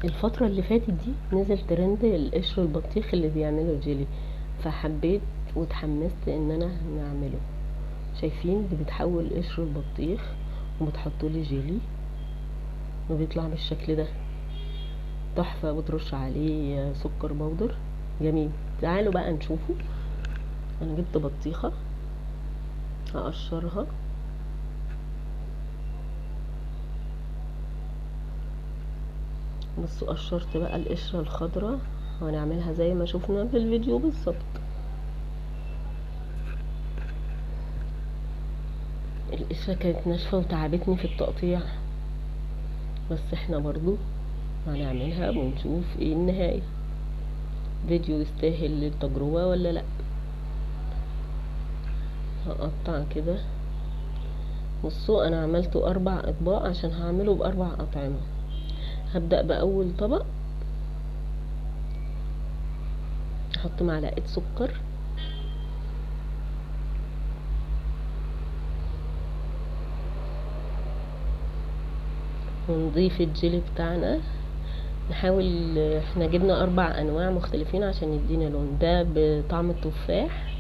الفترة اللي فاتت دي نزل ترند القشر البطيخ اللي بيعمله جيلي، فحبيت واتحمست ان انا نعمله. شايفين دي بتحول قشر البطيخ وبتحطولي جيلي وبيطلع بالشكل ده تحفة. بترش عليه سكر بودر جميل. تعالوا بقى نشوفه. انا جبت بطيخة هقشرها، بس قشرت بقى القشرة الخضراء وهنعملها زي ما شفنا في الفيديو بالظبط. القشرة كانت ناشفة وتعبتني في التقطيع، بس احنا برضو هنعملها ونشوف ايه النهاية. فيديو يستاهل التجربة ولا لا. هقطع كده. بصوا انا عملته 4 اطباق عشان هعمله ب4 اطعمة. هبدأ باول طبق، احط معلقة سكر، ونضيف الجيلي بتاعنا. نحاول، احنا جبنا 4 انواع مختلفين عشان يدينا لون. ده بطعم التفاح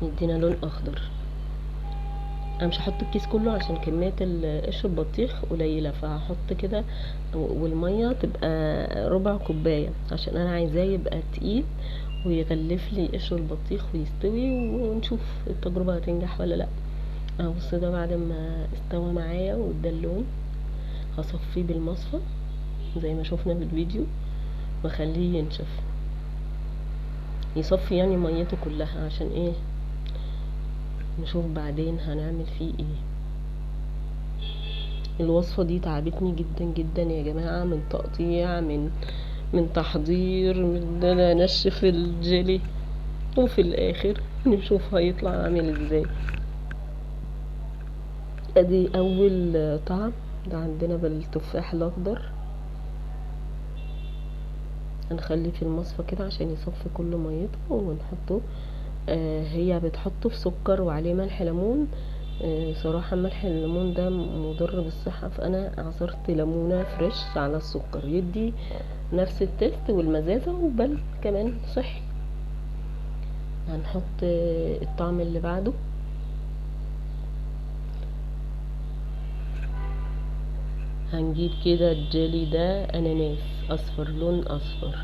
يدينا لون اخضر. انا مش هحط الكيس كله عشان كمية قشر البطيخ قليلة، فهحط كده، والمية تبقى ربع كوباية عشان انا عايزاه يبقى تقيل ويغلف لي قشر البطيخ ويستوي، ونشوف التجربة هتنجح ولا لا. اهو بص، ده بعد ما استوى معايا وادى اللون هصفيه بالمصفى زي ما شفنا في الفيديو واخليه ينشف، يصفي يعني ميته كلها. عشان ايه؟ نشوف بعدين هنعمل فيه ايه. الوصفة دي تعبتني جدا جدا يا جماعة، من تقطيع، من تحضير، من ان انا انشف الجيلي، وفي الاخر نشوف هيطلع عامل ازاي. ادي اول طعم، ده عندنا بالتفاح الاخضر. هنخليه في المصفى كده عشان يصفي كل ميته ونحطه. هي بتحطه في سكر وعليه ملح ليمون. صراحة ملح الليمون ده مضر بالصحة، فانا عصرت ليمونة فريش على السكر يدي نفس التيست والمزازة، وبل كمان صحي. هنحط الطعم اللي بعده. هنجيب كده الجيلي ده اناناس اصفر، لون اصفر.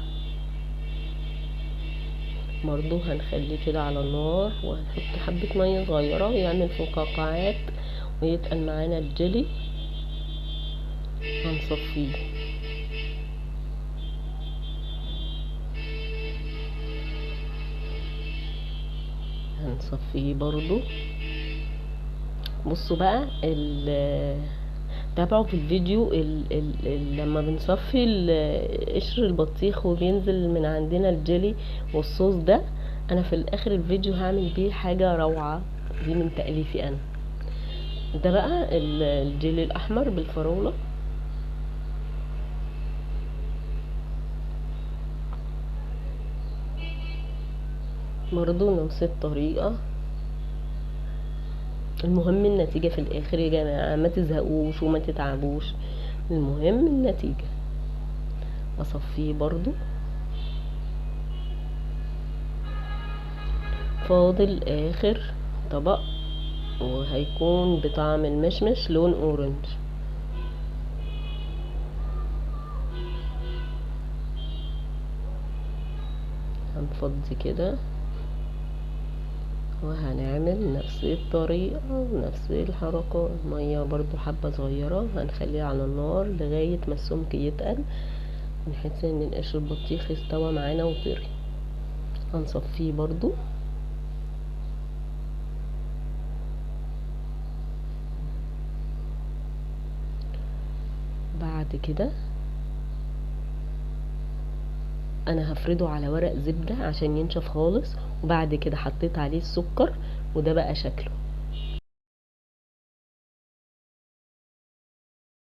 برضو هنخليه كده على النار وهنحط حبة مية صغيرة يعمل فقاقعات ويتقل معانا الجيلي. هنصفيه. هنصفيه برضو. بصوا بقى تابعوا في الفيديو لما بنصفي قشر البطيخ وبينزل من عندنا الجيلي والصوص ده. انا في الاخر الفيديو هعمل بيه حاجة روعة، دي من تأليفي انا. ده بقى الجيلي الاحمر بالفراولة. برضو نفس الطريقة. المهم النتيجة في الاخر يا جماعة، ما تزهقوش وما تتعبوش، المهم النتيجة. اصفيه برضو. فاضل اخر طبق وهيكون بطعم المشمش لون اورنج. هنفضي كده وهنعمل نفس الطريقة ونفس الحركة. مية برضو حبة صغيرة، هنخليها على النار لغاية ما السمك يتقل، نحس ان القشر البطيخ استوى معانا وطري. هنصفيه برضو. بعد كده انا هفرده على ورق زبدة عشان ينشف خالص، وبعد كده حطيت عليه السكر، وده بقى شكله.